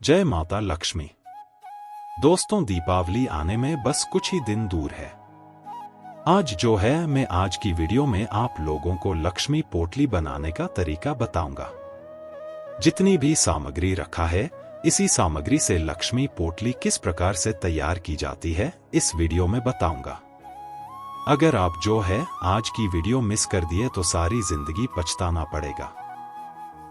जय माता लक्ष्मी। दोस्तों, दीपावली आने में बस कुछ ही दिन दूर है। मैं आज की वीडियो में आप लोगों को लक्ष्मी पोटली बनाने का तरीका बताऊंगा। जितनी भी सामग्री रखा है, इसी सामग्री से लक्ष्मी पोटली किस प्रकार से तैयार की जाती है, इस वीडियो में बताऊंगा। अगर आप आज की वीडियो मिस कर दिए तो सारी जिंदगी पछताना पड़ेगा।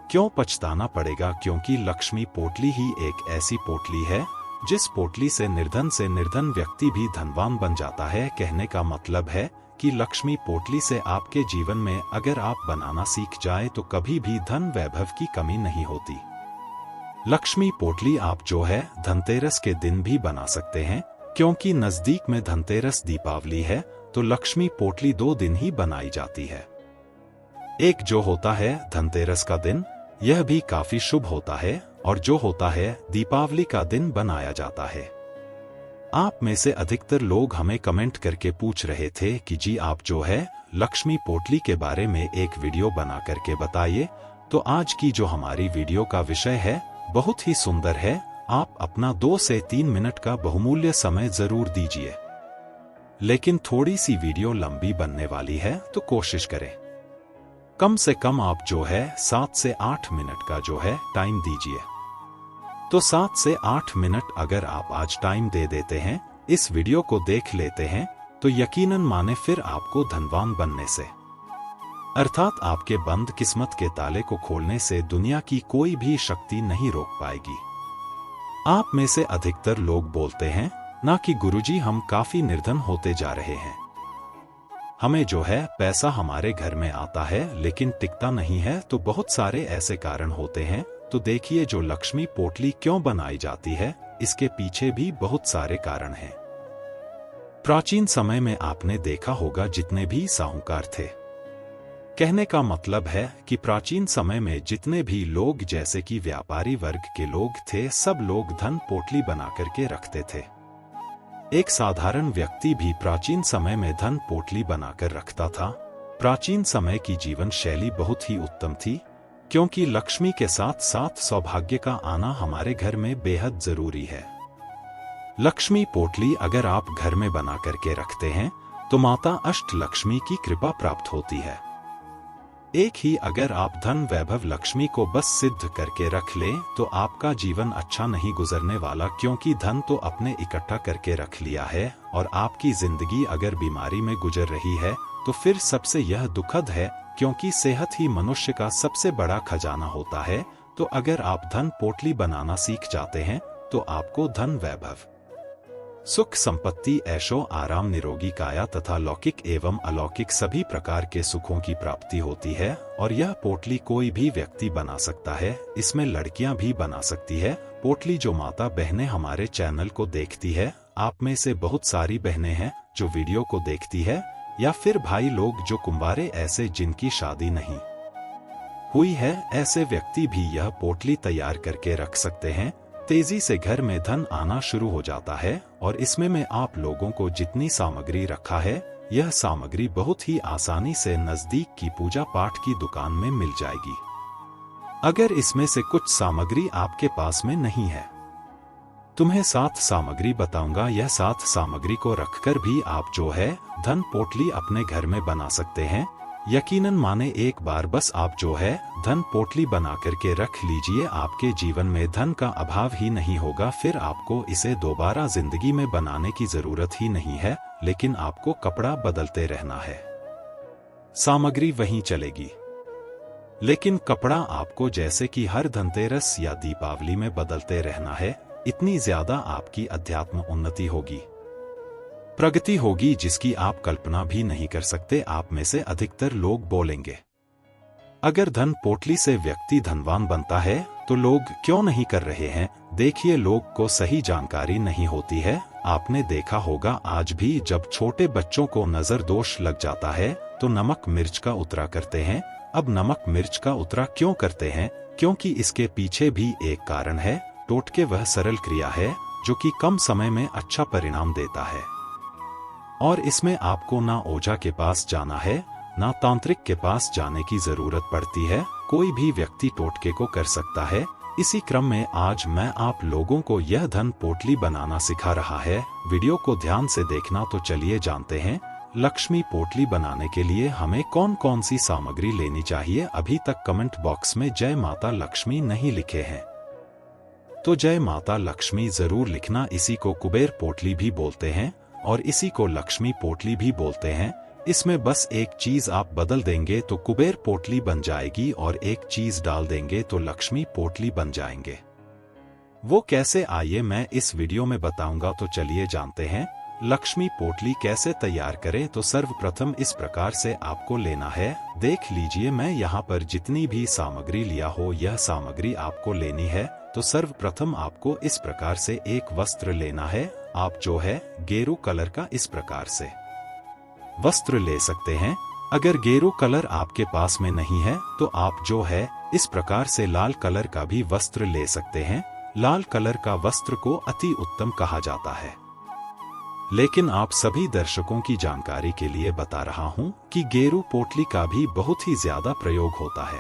क्यों पछताना पड़ेगा? क्योंकि लक्ष्मी पोटली ही एक ऐसी पोटली है जिस पोटली से निर्धन व्यक्ति भी धनवान बन जाता है। कहने का मतलब है कि लक्ष्मी पोटली से आपके जीवन में अगर आप बनाना सीख जाए तो कभी भी धन वैभव की कमी नहीं होती। लक्ष्मी पोटली आप धनतेरस के दिन भी बना सकते हैं, क्योंकि नजदीक में धनतेरस दीपावली है, तो लक्ष्मी पोटली 2 दिन ही बनाई जाती है। एक होता है धनतेरस का दिन, यह भी काफी शुभ होता है, और होता है दीपावली का दिन बनाया जाता है। आप में से अधिकतर लोग हमें कमेंट करके पूछ रहे थे कि जी आप लक्ष्मी पोटली के बारे में एक वीडियो बना करके बताइए। तो आज की हमारी वीडियो का विषय है बहुत ही सुंदर है। आप अपना 2 से 3 मिनट का बहुमूल्य समय जरूर दीजिए, लेकिन थोड़ी सी वीडियो लंबी बनने वाली है, तो कोशिश करें कम से कम आप 7 से 8 मिनट का टाइम दीजिए। तो 7 से 8 मिनट अगर आप आज टाइम दे देते हैं, इस वीडियो को देख लेते हैं, तो यकीनन माने फिर आपको धनवान बनने से, अर्थात आपके बंद किस्मत के ताले को खोलने से दुनिया की कोई भी शक्ति नहीं रोक पाएगी। आप में से अधिकतर लोग बोलते हैं ना कि गुरुजी हम काफी निर्धन होते जा रहे हैं, हमें पैसा हमारे घर में आता है लेकिन टिकता नहीं है। तो बहुत सारे ऐसे कारण होते हैं। तो देखिए, लक्ष्मी पोटली क्यों बनाई जाती है, इसके पीछे भी बहुत सारे कारण हैं। प्राचीन समय में आपने देखा होगा जितने भी साहूकार थे, कहने का मतलब है कि प्राचीन समय में जितने भी लोग जैसे कि व्यापारी वर्ग के लोग थे, सब लोग धन पोटली बना करके रखते थे। एक साधारण व्यक्ति भी प्राचीन समय में धन पोटली बनाकर रखता था। प्राचीन समय की जीवन शैली बहुत ही उत्तम थी, क्योंकि लक्ष्मी के साथ साथ सौभाग्य का आना हमारे घर में बेहद जरूरी है। लक्ष्मी पोटली अगर आप घर में बना करके रखते हैं तो माता अष्ट लक्ष्मी की कृपा प्राप्त होती है। एक ही अगर आप धन वैभव लक्ष्मी को बस सिद्ध करके रख लें तो आपका जीवन अच्छा नहीं गुजरने वाला, क्योंकि धन तो अपने इकट्ठा करके रख लिया है, और आपकी जिंदगी अगर बीमारी में गुजर रही है तो फिर सबसे यह दुखद है, क्योंकि सेहत ही मनुष्य का सबसे बड़ा खजाना होता है। तो अगर आप धन पोटली बनाना सीख जाते हैं तो आपको धन वैभव, सुख संपत्ति, ऐशो आराम, निरोगी काया तथा लौकिक एवं अलौकिक सभी प्रकार के सुखों की प्राप्ति होती है। और यह पोटली कोई भी व्यक्ति बना सकता है, इसमें लड़कियां भी बना सकती है। पोटली माता बहनें हमारे चैनल को देखती है, आप में से बहुत सारी बहनें हैं जो वीडियो को देखती है, या फिर भाई लोग जो कुंवारे ऐसे जिनकी शादी नहीं हुई है, ऐसे व्यक्ति भी यह पोटली तैयार करके रख सकते हैं। तेजी से घर में धन आना शुरू हो जाता है। और इसमें मैं आप लोगों को जितनी सामग्री रखा है, यह सामग्री बहुत ही आसानी से नजदीक की पूजा पाठ की दुकान में मिल जाएगी। अगर इसमें से कुछ सामग्री आपके पास में नहीं है, तुम्हें 7 सामग्री बताऊंगा। यह 7 सामग्री को रखकर भी आप धन पोटली अपने घर में बना सकते हैं। यकीनन माने एक बार बस आप धन पोटली बना करके रख लीजिए, आपके जीवन में धन का अभाव ही नहीं होगा। फिर आपको इसे दोबारा जिंदगी में बनाने की जरूरत ही नहीं है, लेकिन आपको कपड़ा बदलते रहना है। सामग्री वहीं चलेगी, लेकिन कपड़ा आपको जैसे कि हर धनतेरस या दीपावली में बदलते रहना है। इतनी ज्यादा आपकी अध्यात्म उन्नति होगी, प्रगति होगी, जिसकी आप कल्पना भी नहीं कर सकते। आप में से अधिकतर लोग बोलेंगे, अगर धन पोटली से व्यक्ति धनवान बनता है तो लोग क्यों नहीं कर रहे हैं? देखिए, लोग को सही जानकारी नहीं होती है। आपने देखा होगा आज भी जब छोटे बच्चों को नजर दोष लग जाता है तो नमक मिर्च का उतरा करते हैं। अब नमक मिर्च का उतरा क्यों करते हैं? क्योंकि इसके पीछे भी एक कारण है। टोटके वह सरल क्रिया है जो कि कम समय में अच्छा परिणाम देता है, और इसमें आपको ना ओझा के पास जाना है, ना तांत्रिक के पास जाने की जरूरत पड़ती है। कोई भी व्यक्ति टोटके को कर सकता है। इसी क्रम में आज मैं आप लोगों को यह धन पोटली बनाना सिखा रहा है। वीडियो को ध्यान से देखना। तो चलिए जानते हैं लक्ष्मी पोटली बनाने के लिए हमें कौन कौन सी सामग्री लेनी चाहिए। अभी तक कमेंट बॉक्स में जय माता लक्ष्मी नहीं लिखे हैं तो जय माता लक्ष्मी जरूर लिखना। इसी को कुबेर पोटली भी बोलते हैं और इसी को लक्ष्मी पोटली भी बोलते हैं। इसमें बस एक चीज आप बदल देंगे तो कुबेर पोटली बन जाएगी और एक चीज डाल देंगे तो लक्ष्मी पोटली बन जाएंगे। वो कैसे, आइए मैं इस वीडियो में बताऊंगा। तो चलिए जानते हैं लक्ष्मी पोटली कैसे तैयार करें। तो सर्वप्रथम इस प्रकार से आपको लेना है। देख लीजिए मैं यहाँ पर जितनी भी सामग्री लिया हो यह सामग्री आपको लेनी है। तो सर्वप्रथम आपको इस प्रकार से एक वस्त्र लेना है। आप जो है गेरू कलर का इस प्रकार से वस्त्र ले सकते हैं। अगर गेरू कलर आपके पास में नहीं है तो आप जो है इस प्रकार से लाल कलर का भी वस्त्र ले सकते हैं। लाल कलर का वस्त्र को अति उत्तम कहा जाता है, लेकिन आप सभी दर्शकों की जानकारी के लिए बता रहा हूं कि गेरू पोटली का भी बहुत ही ज्यादा प्रयोग होता है।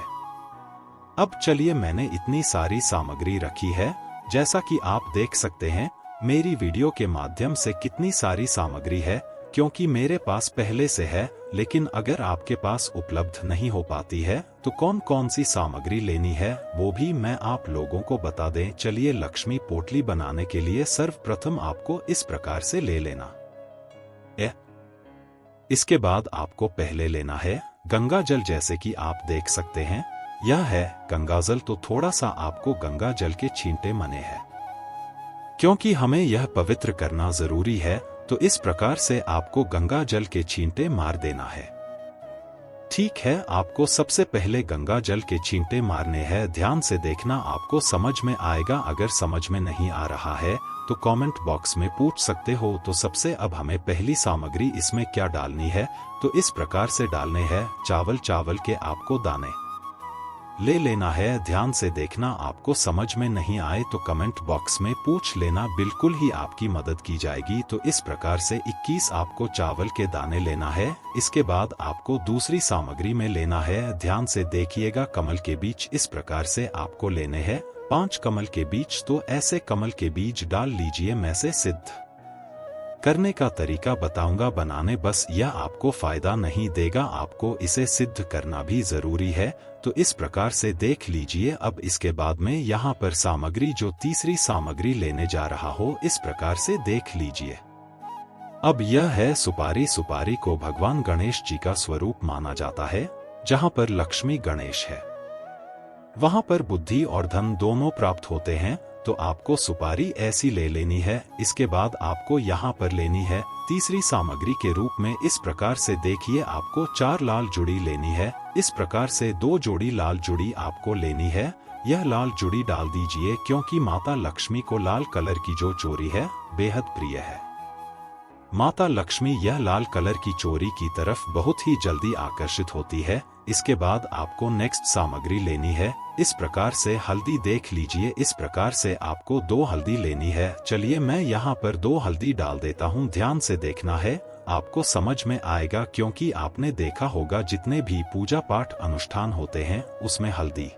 अब चलिए मैंने इतनी सारी सामग्री रखी है, जैसा कि आप देख सकते हैं मेरी वीडियो के माध्यम से कितनी सारी सामग्री है, क्योंकि मेरे पास पहले से है। लेकिन अगर आपके पास उपलब्ध नहीं हो पाती है तो कौन कौन सी सामग्री लेनी है वो भी मैं आप लोगों को बता दें। चलिए लक्ष्मी पोटली बनाने के लिए सर्वप्रथम आपको इस प्रकार से ले लेना है। इसके बाद आपको पहले लेना है गंगा जल। जैसे कि आप देख सकते हैं यह है गंगा जल। तो थोड़ा सा आपको गंगा जल के छींटे मने हैं, क्योंकि हमें यह पवित्र करना जरूरी है। तो इस प्रकार से आपको गंगा जल के छींटे मार देना है। ठीक है, आपको सबसे पहले गंगा जल के छींटे मारने हैं। ध्यान से देखना, आपको समझ में आएगा। अगर समझ में नहीं आ रहा है तो कमेंट बॉक्स में पूछ सकते हो। तो सबसे अब हमें पहली सामग्री इसमें क्या डालनी है तो इस प्रकार से डालने हैं चावल। चावल के आपको दाने ले लेना है। ध्यान से देखना, आपको समझ में नहीं आए तो कमेंट बॉक्स में पूछ लेना, बिल्कुल ही आपकी मदद की जाएगी। तो इस प्रकार से 21 आपको चावल के दाने लेना है। इसके बाद आपको दूसरी सामग्री में लेना है। ध्यान से देखिएगा, कमल के बीज इस प्रकार से आपको लेने हैं 5 कमल के बीज। तो ऐसे कमल के बीज डाल लीजिए। मैं से सिद्ध करने का तरीका बताऊंगा बनाने, बस यह आपको फायदा नहीं देगा, आपको इसे सिद्ध करना भी जरूरी है। तो इस प्रकार से देख लीजिए। अब इसके बाद में यहाँ पर सामग्री जो तीसरी सामग्री लेने जा रहा हो इस प्रकार से देख लीजिए। अब यह है सुपारी। सुपारी को भगवान गणेश जी का स्वरूप माना जाता है। जहाँ पर लक्ष्मी गणेश है वहाँ पर बुद्धि और धन दोनों प्राप्त होते हैं। तो आपको सुपारी ऐसी ले लेनी है। इसके बाद आपको यहाँ पर लेनी है तीसरी सामग्री के रूप में इस प्रकार से देखिए आपको 4 लाल जुड़ी लेनी है। इस प्रकार से 2 जोड़ी लाल जुड़ी आपको लेनी है। यह लाल जुड़ी डाल दीजिए, क्योंकि माता लक्ष्मी को लाल कलर की जो चोरी है बेहद प्रिय है। माता लक्ष्मी यह लाल कलर की चोरी की तरफ बहुत ही जल्दी आकर्षित होती है। इसके बाद आपको नेक्स्ट सामग्री लेनी है। इस प्रकार से हल्दी देख लीजिए। इस प्रकार से आपको 2 हल्दी लेनी है। चलिए मैं यहाँ पर 2 हल्दी डाल देता हूँ। ध्यान से देखना है, आपको समझ में आएगा, क्योंकि आपने देखा होगा जितने भी पूजा पाठ अनुष्ठान होते हैं उसमें हल्दी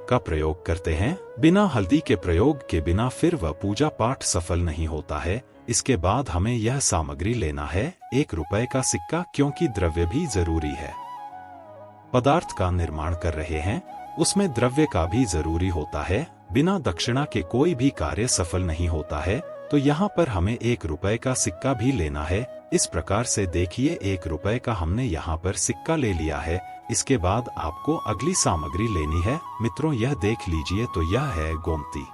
का प्रयोग करते हैं। बिना हल्दी के प्रयोग के बिना फिर वह पूजा पाठ सफल नहीं होता है। इसके बाद हमें यह सामग्री लेना है 1 रुपए का सिक्का, क्योंकि द्रव्य भी जरूरी है। पदार्थ का निर्माण कर रहे हैं उसमें द्रव्य का भी जरूरी होता है। बिना दक्षिणा के कोई भी कार्य सफल नहीं होता है। तो यहाँ पर हमें 1 रुपए का सिक्का भी लेना है। इस प्रकार से देखिए 1 रुपए का हमने यहाँ पर सिक्का ले लिया है। इसके बाद आपको अगली सामग्री लेनी है। मित्रों यह देख लीजिए, तो यह है गोमती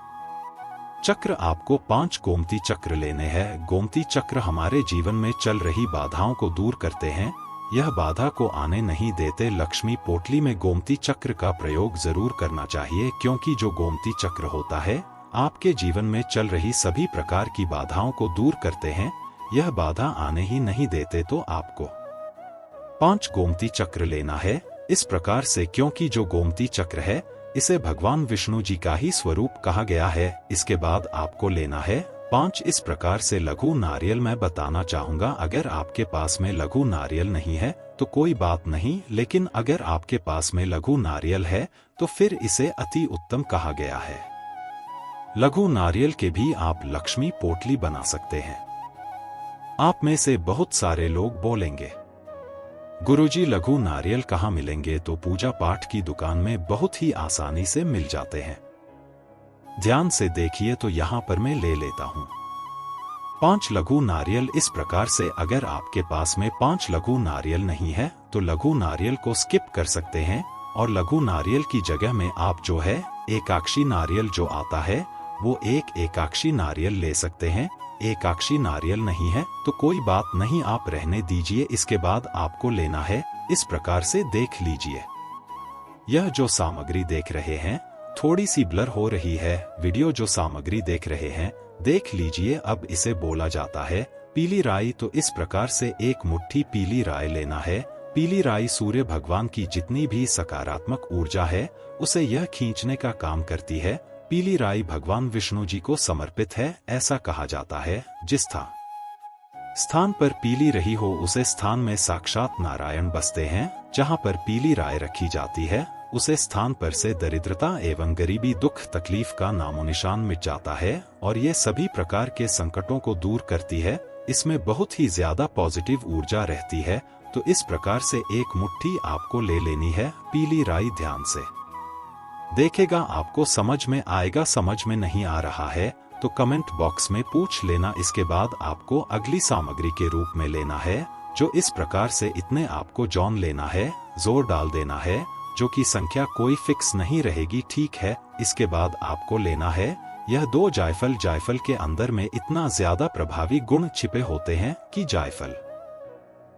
चक्र। आपको 5 गोमती चक्र लेने हैं। गोमती चक्र हमारे जीवन में चल रही बाधाओं को दूर करते हैं, यह बाधा को आने नहीं देते। लक्ष्मी पोटली में गोमती चक्र का प्रयोग जरूर करना चाहिए, क्योंकि जो गोमती चक्र होता है आपके जीवन में चल रही सभी प्रकार की बाधाओं को दूर करते हैं। यह बाधा आने ही नहीं देते। तो आपको 5 गोमती चक्र लेना है इस प्रकार से, क्योंकि जो गोमती चक्र है इसे भगवान विष्णु जी का ही स्वरूप कहा गया है। इसके बाद आपको लेना है 5 इस प्रकार से लघु नारियल मैं बताना चाहूंगा। अगर आपके पास में लघु नारियल नहीं है तो कोई बात नहीं, लेकिन अगर आपके पास में लघु नारियल है तो फिर इसे अति उत्तम कहा गया है। लघु नारियल के भी आप लक्ष्मी पोटली बना सकते हैं। आप में से बहुत सारे लोग बोलेंगे, गुरुजी लघु नारियल कहाँ मिलेंगे? तो पूजा पाठ की दुकान में बहुत ही आसानी से मिल जाते हैं। ध्यान से देखिए तो यहाँ पर मैं ले लेता हूँ 5 लघु नारियल। इस प्रकार से अगर आपके पास में 5 लघु नारियल नहीं है तो लघु नारियल को स्किप कर सकते हैं और लघु नारियल की जगह में आप जो है एकाक्षी नारियल जो आता है वो एक एकाक्षी नारियल ले सकते हैं। एकाक्षी नारियल नहीं है तो कोई बात नहीं, आप रहने दीजिए। इसके बाद आपको लेना है, इस प्रकार से देख लीजिए। यह जो सामग्री देख रहे हैं थोड़ी सी ब्लर हो रही है वीडियो, जो सामग्री देख रहे हैं देख लीजिए। अब इसे बोला जाता है पीली राई। तो इस प्रकार से एक मुट्ठी पीली राई लेना है। पीली राई सूर्य भगवान की जितनी भी सकारात्मक ऊर्जा है उसे यह खींचने का काम करती है। पीली राई भगवान विष्णु जी को समर्पित है, ऐसा कहा जाता है। जिस स्थान पर पीली रही हो उसे स्थान में साक्षात नारायण बसते हैं। जहाँ पर पीली राय रखी जाती है उसे स्थान पर से दरिद्रता एवं गरीबी, दुख तकलीफ का नामोनिशान मिट जाता है और ये सभी प्रकार के संकटों को दूर करती है। इसमें बहुत ही ज्यादा पॉजिटिव ऊर्जा रहती है। तो इस प्रकार से एक मुट्ठी आपको ले लेनी है पीली राई। ध्यान से देखेगा, आपको समझ में आएगा। समझ में नहीं आ रहा है तो कमेंट बॉक्स में पूछ लेना। इसके बाद आपको अगली सामग्री के रूप में लेना है, जो इस प्रकार से इतने आपको जौन लेना है, जोर डाल देना है, जो कि संख्या कोई फिक्स नहीं रहेगी, ठीक है। इसके बाद आपको लेना है यह 2 जायफल। जायफल के अंदर में इतना ज्यादा प्रभावी गुण छिपे होते हैं कि जायफल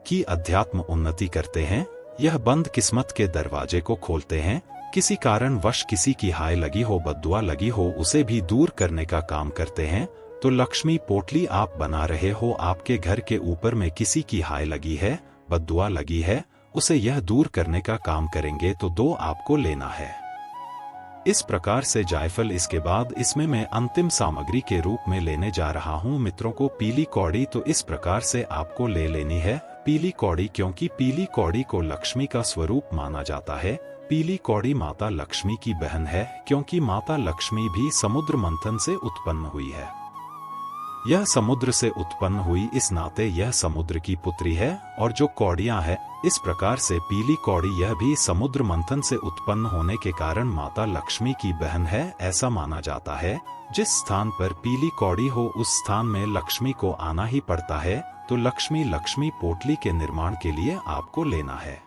की अध्यात्म उन्नति करते हैं। यह बंद किस्मत के दरवाजे को खोलते हैं। किसी कारणवश किसी की हाय लगी हो, बद्दुआ लगी हो, उसे भी दूर करने का काम करते हैं। तो लक्ष्मी पोटली आप बना रहे हो, आपके घर के ऊपर में किसी की हाय लगी है, बद्दुआ लगी है, उसे यह दूर करने का काम करेंगे। तो 2 आपको लेना है इस प्रकार से जायफल। इसके बाद इसमें मैं अंतिम सामग्री के रूप में लेने जा रहा हूं मित्रों को पीली कौड़ी। तो इस प्रकार से आपको ले लेनी है पीली कौड़ी, क्योंकि पीली कौड़ी को लक्ष्मी का स्वरूप माना जाता है। पीली कौड़ी माता लक्ष्मी की बहन है, क्योंकि माता लक्ष्मी भी समुद्र मंथन से उत्पन्न हुई है। यह समुद्र से उत्पन्न हुई, इस नाते यह समुद्र की पुत्री है। और जो कौड़ियां है इस प्रकार से पीली कौड़ी यह भी समुद्र मंथन से उत्पन्न होने के कारण माता लक्ष्मी की बहन है, ऐसा माना जाता है। जिस स्थान पर पीली कौड़ी हो उस स्थान में लक्ष्मी को आना ही पड़ता है। तो लक्ष्मी पोटली के निर्माण के लिए आपको लेना है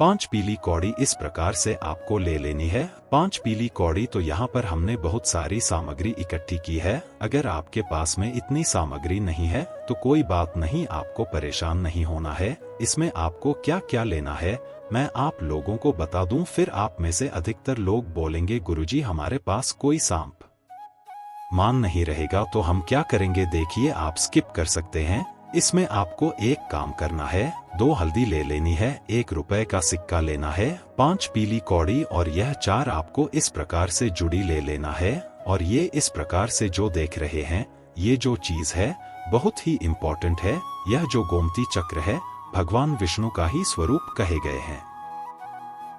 5 पीली कौड़ी। इस प्रकार से आपको ले लेनी है 5 पीली कौड़ी। तो यहाँ पर हमने बहुत सारी सामग्री इकट्ठी की है। अगर आपके पास में इतनी सामग्री नहीं है तो कोई बात नहीं, आपको परेशान नहीं होना है। इसमें आपको क्या क्या लेना है मैं आप लोगों को बता दूं, फिर आप में से अधिकतर लोग बोलेंगे गुरुजी हमारे पास कोई सांप मान नहीं रहेगा तो हम क्या करेंगे। देखिए, आप स्किप कर सकते हैं। इसमें आपको एक काम करना है, 2 हल्दी ले लेनी है, 1 रुपए का सिक्का लेना है, 5 पीली कौड़ी और यह 4 आपको इस प्रकार से जुड़ी ले लेना है। और ये इस प्रकार से जो देख रहे हैं ये जो चीज है बहुत ही इम्पोर्टेंट है। यह जो गोमती चक्र है भगवान विष्णु का ही स्वरूप कहे गए हैं।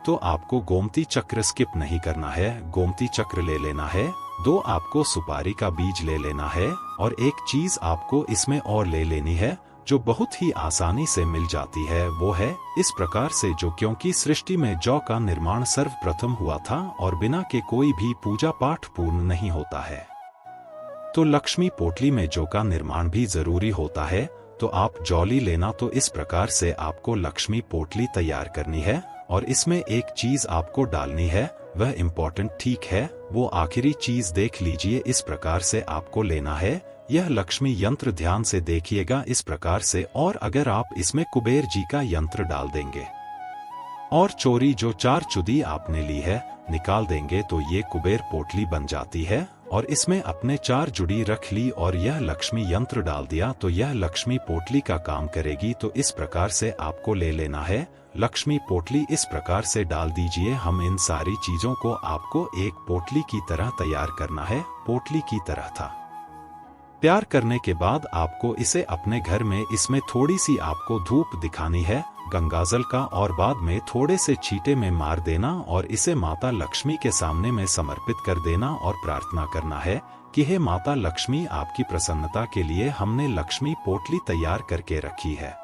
तो आपको गोमती चक्र स्किप नहीं करना है, गोमती चक्र ले लेना है। 2 आपको सुपारी का बीज ले लेना है और एक चीज आपको इसमें और ले लेनी है जो बहुत ही आसानी से मिल जाती है, वो है इस प्रकार से जो, क्योंकि सृष्टि में जौ का निर्माण सर्वप्रथम हुआ था और बिना के कोई भी पूजा पाठ पूर्ण नहीं होता है। तो लक्ष्मी पोटली में जौ का निर्माण भी जरूरी होता है। तो आप जौली लेना। तो इस प्रकार से आपको लक्ष्मी पोटली तैयार करनी है और इसमें एक चीज आपको डालनी है, वह इम्पोर्टेंट ठीक है, वो आखिरी चीज देख लीजिए। इस प्रकार से आपको लेना है यह लक्ष्मी यंत्र, ध्यान से देखिएगा इस प्रकार से। और अगर आप इसमें कुबेर जी का यंत्र डाल देंगे और चोरी जो 4 चुदी आपने ली है निकाल देंगे तो ये कुबेर पोटली बन जाती है। और इसमें अपने 4 जुड़ी रख ली और यह लक्ष्मी यंत्र डाल दिया तो यह लक्ष्मी पोटली का काम करेगी। तो इस प्रकार से आपको ले लेना है लक्ष्मी पोटली। इस प्रकार से डाल दीजिए। हम इन सारी चीजों को आपको एक पोटली की तरह तैयार करना है, पोटली की तरह था। प्यार करने के बाद आपको इसे अपने घर में इसमें थोड़ी सी आपको धूप दिखानी है गंगाजल का, और बाद में थोड़े से छींटे में मार देना और इसे माता लक्ष्मी के सामने में समर्पित कर देना और प्रार्थना करना है कि हे माता लक्ष्मी, आपकी प्रसन्नता के लिए हमने लक्ष्मी पोटली तैयार करके रखी है,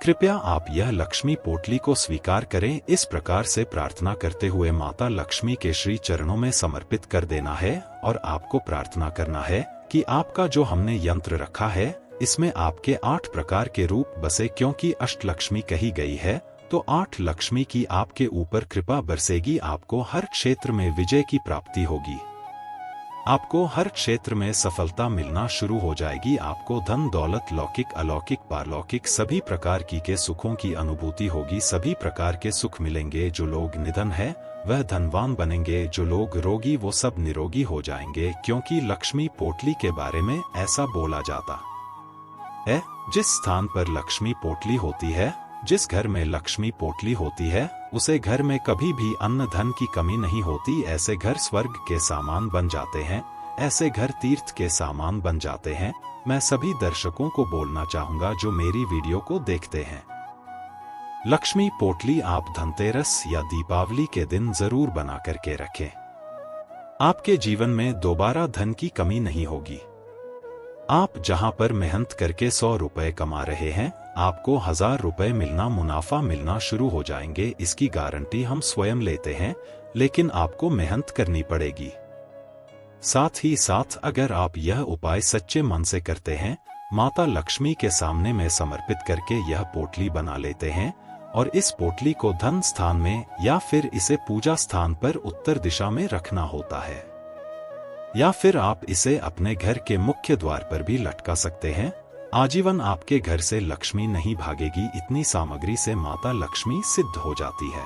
कृपया आप यह लक्ष्मी पोटली को स्वीकार करें। इस प्रकार से प्रार्थना करते हुए माता लक्ष्मी के श्री चरणों में समर्पित कर देना है और आपको प्रार्थना करना है कि आपका जो हमने यंत्र रखा है इसमें आपके 8 प्रकार के रूप बसे, क्योंकि अष्टलक्ष्मी कही गई है तो 8 लक्ष्मी की आपके ऊपर कृपा बरसेगी। आपको हर क्षेत्र में विजय की प्राप्ति होगी, आपको हर क्षेत्र में सफलता मिलना शुरू हो जाएगी, आपको धन दौलत लौकिक अलौकिक पारलौकिक सभी प्रकार के सुखों की अनुभूति होगी, सभी प्रकार के सुख मिलेंगे। जो लोग निधन है वह धनवान बनेंगे, जो लोग रोगी वो सब निरोगी हो जाएंगे, क्योंकि लक्ष्मी पोटली के बारे में ऐसा बोला जाता है। जिस स्थान पर लक्ष्मी पोटली होती है, जिस घर में लक्ष्मी पोटली होती है, उसे घर में कभी भी अन्न धन की कमी नहीं होती। ऐसे घर स्वर्ग के सामान बन जाते हैं, ऐसे घर तीर्थ के सामान बन जाते हैं। मैं सभी दर्शकों को बोलना चाहूंगा जो मेरी वीडियो को देखते हैं, लक्ष्मी पोटली आप धनतेरस या दीपावली के दिन जरूर बना करके रखें। आपके जीवन में दोबारा धन की कमी नहीं होगी। आप जहां पर मेहनत करके 100 रुपए कमा रहे हैं, आपको 1000 रुपए मिलना, मुनाफा मिलना शुरू हो जाएंगे। इसकी गारंटी हम स्वयं लेते हैं, लेकिन आपको मेहनत करनी पड़ेगी। साथ ही साथ अगर आप यह उपाय सच्चे मन से करते हैं, माता लक्ष्मी के सामने में समर्पित करके यह पोटली बना लेते हैं और इस पोटली को धन स्थान में या फिर इसे पूजा स्थान पर उत्तर दिशा में रखना होता है, या फिर आप इसे अपने घर के मुख्य द्वार पर भी लटका सकते हैं। आजीवन आपके घर से लक्ष्मी नहीं भागेगी। इतनी सामग्री से माता लक्ष्मी सिद्ध हो जाती है।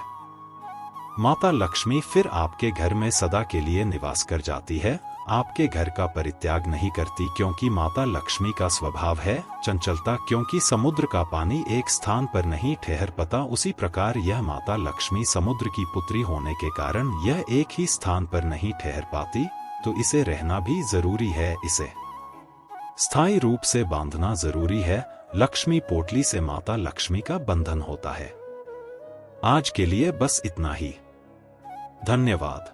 माता लक्ष्मी फिर आपके घर में सदा के लिए निवास कर जाती है, आपके घर का परित्याग नहीं करती, क्योंकि माता लक्ष्मी का स्वभाव है चंचलता। क्योंकि समुद्र का पानी एक स्थान पर नहीं ठहर पाता, उसी प्रकार यह माता लक्ष्मी समुद्र की पुत्री होने के कारण यह एक ही स्थान पर नहीं ठहर पाती, तो इसे रहना भी जरूरी है, इसे स्थायी रूप से बांधना जरूरी है। लक्ष्मी पोटली से माता लक्ष्मी का बंधन होता है। आज के लिए बस इतना ही। धन्यवाद।